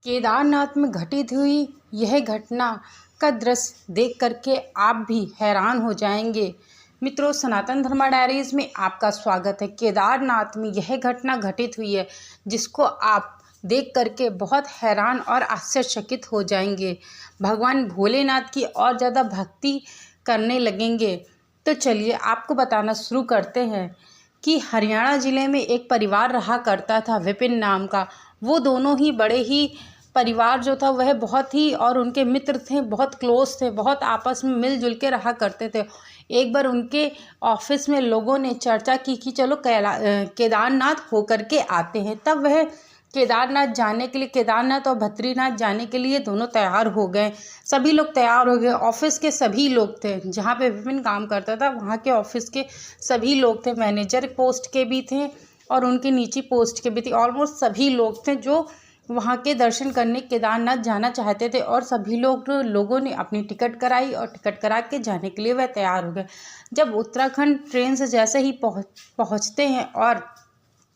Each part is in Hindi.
केदारनाथ में घटित हुई यह घटना का दृश्य देख करके आप भी हैरान हो जाएंगे। मित्रों, सनातन धर्मा डायरीज में आपका स्वागत है। केदारनाथ में यह घटना घटित हुई है जिसको आप देख करके बहुत हैरान और आश्चर्यचकित हो जाएंगे। भगवान भोलेनाथ की और ज़्यादा भक्ति करने लगेंगे। तो चलिए आपको बताना शुरू करते हैं कि हरियाणा ज़िले में एक परिवार रहा करता था, विपिन नाम का। वो दोनों ही बड़े ही परिवार जो था वह बहुत ही, और उनके मित्र थे, बहुत क्लोज थे, बहुत आपस में मिलजुल के रहा करते थे। एक बार उनके ऑफिस में लोगों ने चर्चा की कि चलो केदारनाथ होकर के आते हैं। तब वह केदारनाथ जाने के लिए, केदारनाथ और बद्रीनाथ जाने के लिए दोनों तैयार हो गए। सभी लोग तैयार हो गए। ऑफिस के सभी लोग थे, जहाँ पे विपिन काम करता था वहाँ के ऑफिस के सभी लोग थे। मैनेजर पोस्ट के भी थे और उनके नीचे पोस्ट के भी थे। ऑलमोस्ट सभी लोग थे जो वहाँ के दर्शन करने केदारनाथ जाना चाहते थे, और सभी लोगों ने अपनी टिकट कराई और टिकट करा के जाने के लिए वह तैयार हो गए। जब उत्तराखंड ट्रेन से जैसे ही पहुँचते हैं और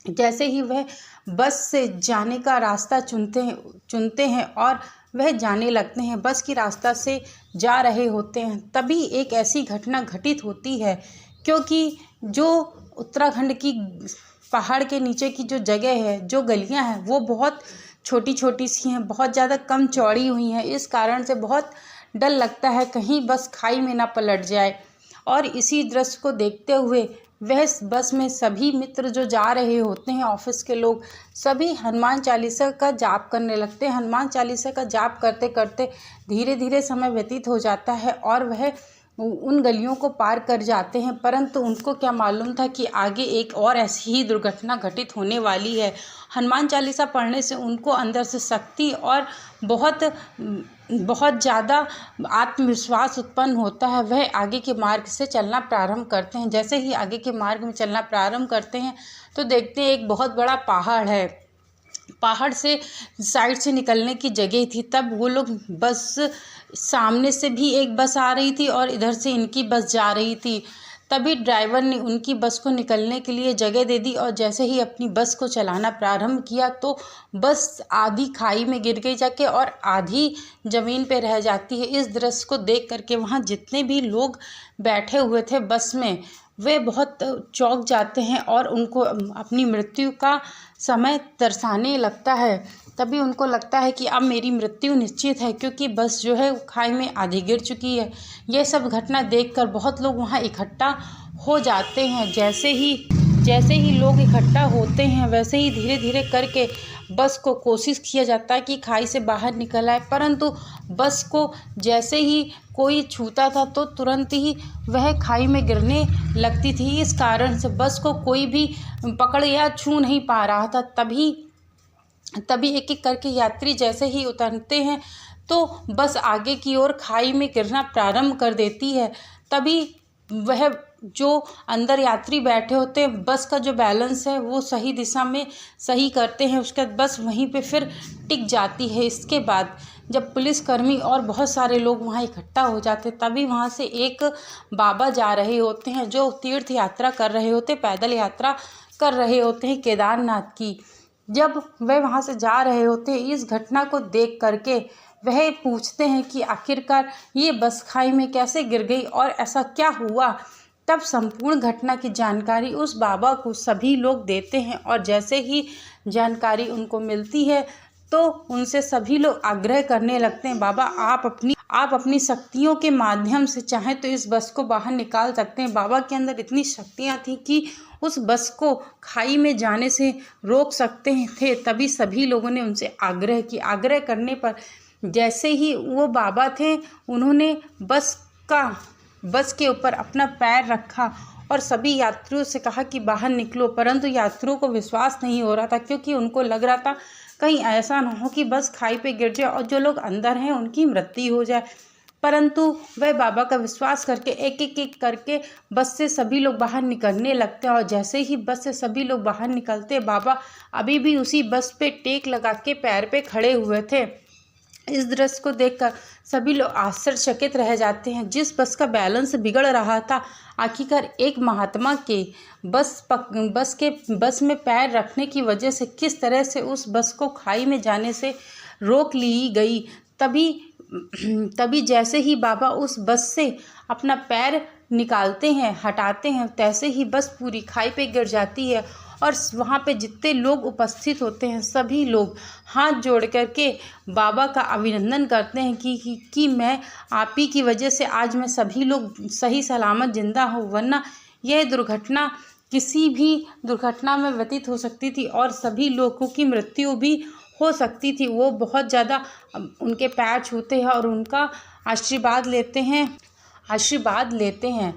जैसे ही वह बस से जाने का रास्ता चुनते हैं और वह जाने लगते हैं, बस की रास्ता से जा रहे होते हैं, तभी एक ऐसी घटना घटित होती है। क्योंकि जो उत्तराखंड की पहाड़ के नीचे की जो जगह है, जो गलियां हैं, वो बहुत छोटी छोटी सी हैं, बहुत ज़्यादा कम चौड़ी हुई हैं। इस कारण से बहुत डर लगता है कहीं बस खाई में ना पलट जाए। और इसी दृश्य को देखते हुए वह बस में सभी मित्र जो जा रहे होते हैं, ऑफिस के लोग, सभी हनुमान चालीसा का जाप करने लगते हैं। हनुमान चालीसा का जाप करते करते धीरे धीरे समय व्यतीत हो जाता है और वह उन गलियों को पार कर जाते हैं। परंतु उनको क्या मालूम था कि आगे एक और ऐसी ही दुर्घटना घटित होने वाली है। हनुमान चालीसा पढ़ने से उनको अंदर से शक्ति और बहुत ज़्यादा आत्मविश्वास उत्पन्न होता है। वह आगे के मार्ग से चलना प्रारंभ करते हैं। जैसे ही आगे के मार्ग में चलना प्रारंभ करते हैं तो देखते हैं एक बहुत बड़ा पहाड़ है। पहाड़ से साइड से निकलने की जगह थी। तब वो लोग बस, सामने से भी एक बस आ रही थी और इधर से इनकी बस जा रही थी। तभी ड्राइवर ने उनकी बस को निकलने के लिए जगह दे दी, और जैसे ही अपनी बस को चलाना प्रारंभ किया तो बस आधी खाई में गिर गई जाके और आधी ज़मीन पे रह जाती है। इस दृश्य को देख करके वहाँ जितने भी लोग बैठे हुए थे बस में, वे बहुत चौंक जाते हैं और उनको अपनी मृत्यु का समय दर्शाने लगता है। तभी उनको लगता है कि अब मेरी मृत्यु निश्चित है, क्योंकि बस जो है खाई में आधी गिर चुकी है। यह सब घटना देखकर बहुत लोग वहाँ इकट्ठा हो जाते हैं। जैसे ही लोग इकट्ठा होते हैं वैसे ही धीरे धीरे करके बस को कोशिश किया जाता है कि खाई से बाहर निकल आए। परंतु बस को जैसे ही कोई छूता था तो तुरंत ही वह खाई में गिरने लगती थी। इस कारण से बस को कोई भी पकड़ या छू नहीं पा रहा था। तभी एक एक करके यात्री जैसे ही उतरते हैं तो बस आगे की ओर खाई में गिरना प्रारंभ कर देती है। तभी वह जो अंदर यात्री बैठे होते हैं, बस का जो बैलेंस है वो सही दिशा में सही करते हैं। उसके बाद बस वहीं पे फिर टिक जाती है। इसके बाद जब पुलिसकर्मी और बहुत सारे लोग वहाँ इकट्ठा हो जाते हैं, तभी वहाँ से एक बाबा जा रहे होते हैं जो तीर्थ यात्रा कर रहे होते, पैदल यात्रा कर रहे होते हैं केदारनाथ की। जब वह वहाँ से जा रहे होते हैं, इस घटना को देख करके वह पूछते हैं कि आखिरकार ये बस खाई में कैसे गिर गई और ऐसा क्या हुआ। तब संपूर्ण घटना की जानकारी उस बाबा को सभी लोग देते हैं, और जैसे ही जानकारी उनको मिलती है तो उनसे सभी लोग आग्रह करने लगते हैं, बाबा आप अपनी शक्तियों के माध्यम से चाहें तो इस बस को बाहर निकाल सकते हैं। बाबा के अंदर इतनी शक्तियाँ थी कि उस बस को खाई में जाने से रोक सकते थे। तभी सभी लोगों ने उनसे आग्रह किया। आग्रह करने पर जैसे ही वो बाबा थे, उन्होंने बस के ऊपर अपना पैर रखा और सभी यात्रियों से कहा कि बाहर निकलो। परंतु यात्रियों को विश्वास नहीं हो रहा था, क्योंकि उनको लग रहा था कहीं ऐसा ना हो कि बस खाई पे गिर जाए और जो लोग अंदर हैं उनकी मृत्यु हो जाए। परंतु वह बाबा का विश्वास करके एक एक करके बस से सभी लोग बाहर निकलने लगते हैं, और जैसे ही बस से सभी लोग बाहर निकलते, बाबा अभी भी उसी बस पे टेक लगा के पैर पे खड़े हुए थे। इस दृश्य को देखकर सभी लोग आश्चर्यचकित रह जाते हैं। जिस बस का बैलेंस बिगड़ रहा था, आखिरकार एक महात्मा के बस में पैर रखने की वजह से किस तरह से उस बस को खाई में जाने से रोक ली गई। तभी जैसे ही बाबा उस बस से अपना पैर निकालते हैं, हटाते हैं, तैसे ही बस पूरी खाई पे गिर जाती है। और वहाँ पे जितने लोग उपस्थित होते हैं सभी लोग हाथ जोड़ कर के बाबा का अभिनंदन करते हैं कि मैं आप ही की वजह से आज मैं सभी लोग सही सलामत ज़िंदा हूँ, वरना यह दुर्घटना किसी भी दुर्घटना में व्यतीत हो सकती थी और सभी लोगों की मृत्यु भी हो सकती थी। वो बहुत ज़्यादा उनके पैर छूते हैं और उनका आशीर्वाद लेते हैं।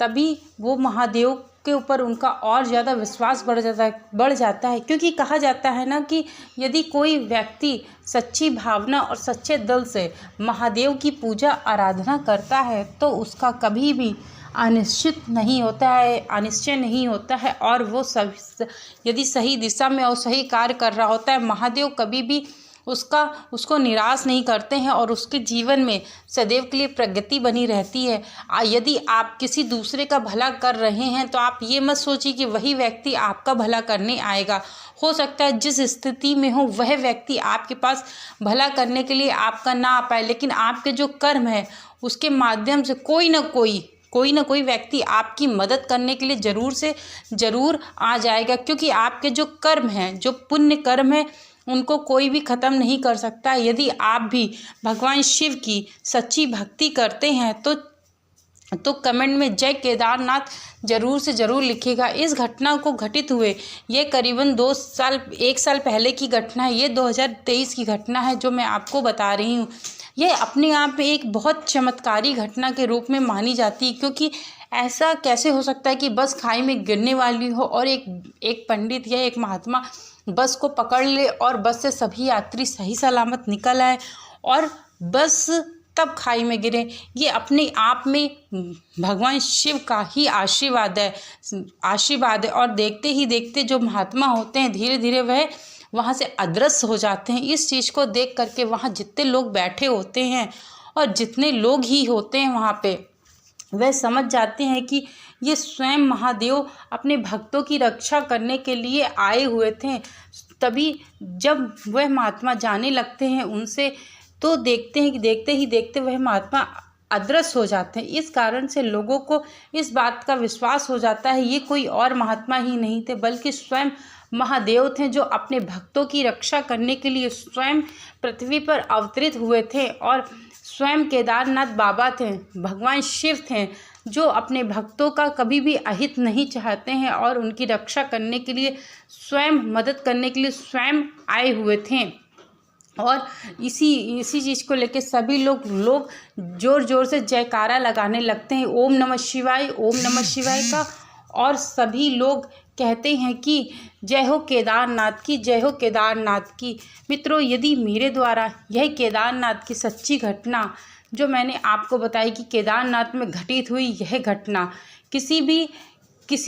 तभी वो महादेव के ऊपर उनका और ज़्यादा विश्वास बढ़ जाता है क्योंकि कहा जाता है ना कि यदि कोई व्यक्ति सच्ची भावना और सच्चे दिल से महादेव की पूजा आराधना करता है तो उसका कभी भी अनिश्चय नहीं होता है और वो यदि सही दिशा में और सही कार्य कर रहा होता है, महादेव कभी भी उसको निराश नहीं करते हैं और उसके जीवन में सदैव के लिए प्रगति बनी रहती है। यदि आप किसी दूसरे का भला कर रहे हैं तो आप ये मत सोचिए कि वही व्यक्ति आपका भला करने आएगा। हो सकता है जिस स्थिति में हो वह व्यक्ति आपके पास भला करने के लिए आपका ना आ पाए, लेकिन आपके जो कर्म है उसके माध्यम से कोई ना कोई व्यक्ति आपकी मदद करने के लिए ज़रूर से ज़रूर आ जाएगा, क्योंकि आपके जो कर्म हैं, जो पुण्य कर्म है, उनको कोई भी ख़त्म नहीं कर सकता। यदि आप भी भगवान शिव की सच्ची भक्ति करते हैं तो कमेंट में जय केदारनाथ ज़रूर से ज़रूर लिखिएगा। इस घटना को घटित हुए ये करीबन 1 साल पहले की घटना है। ये 2023 की घटना है जो मैं आपको बता रही हूँ। यह अपने आप में एक बहुत चमत्कारी घटना के रूप में मानी जाती है, क्योंकि ऐसा कैसे हो सकता है कि बस खाई में गिरने वाली हो और एक पंडित या एक महात्मा बस को पकड़ ले और बस से सभी यात्री सही सलामत निकल आए और बस तब खाई में गिरे। ये अपने आप में भगवान शिव का ही आशीर्वाद है। और देखते ही देखते जो महात्मा होते हैं धीरे धीरे वह वहाँ से अदृश्य हो जाते हैं। इस चीज़ को देख करके वहाँ जितने लोग बैठे होते हैं और जितने लोग ही होते हैं वहाँ पे, वह समझ जाते हैं कि ये स्वयं महादेव अपने भक्तों की रक्षा करने के लिए आए हुए थे। तभी जब वह महात्मा जाने लगते हैं उनसे, तो देखते हैं कि देखते ही देखते वह महात्मा अदृश्य हो जाते हैं। इस कारण से लोगों को इस बात का विश्वास हो जाता है ये कोई और महात्मा ही नहीं थे, बल्कि स्वयं महादेव थे, जो अपने भक्तों की रक्षा करने के लिए स्वयं पृथ्वी पर अवतरित हुए थे। और स्वयं केदारनाथ बाबा थे, भगवान शिव थे, जो अपने भक्तों का कभी भी अहित नहीं चाहते हैं और उनकी रक्षा करने के लिए स्वयं मदद करने के लिए स्वयं आए हुए थे। और इसी चीज़ को लेकर सभी लोग ज़ोर ज़ोर से जयकारा लगाने लगते हैं, ओम नमः शिवाय का। और सभी लोग कहते हैं कि जय हो केदारनाथ की, जय हो केदारनाथ की। मित्रों, यदि मेरे द्वारा यह केदारनाथ की सच्ची घटना जो मैंने आपको बताई कि केदारनाथ में घटित हुई, यह घटना किसी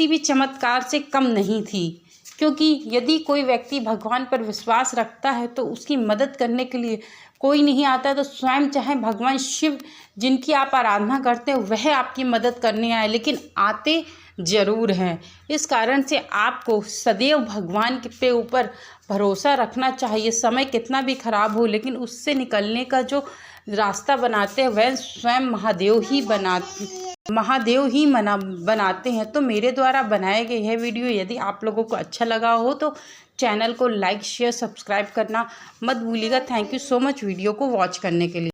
भी चमत्कार से कम नहीं थी, क्योंकि यदि कोई व्यक्ति भगवान पर विश्वास रखता है तो उसकी मदद करने के लिए कोई नहीं आता, तो स्वयं चाहे भगवान शिव जिनकी आप आराधना करते हैं वह आपकी मदद करने आए, लेकिन आते ज़रूर हैं। इस कारण से आपको सदैव भगवान के ऊपर भरोसा रखना चाहिए। समय कितना भी खराब हो, लेकिन उससे निकलने का जो रास्ता बनाते हैं वह स्वयं महादेव ही बनाते हैं। तो मेरे द्वारा बनाए गए यह वीडियो यदि आप लोगों को अच्छा लगा हो तो चैनल को लाइक शेयर सब्सक्राइब करना मत भूलिएगा। Thank you so much video को वॉच करने के लिए।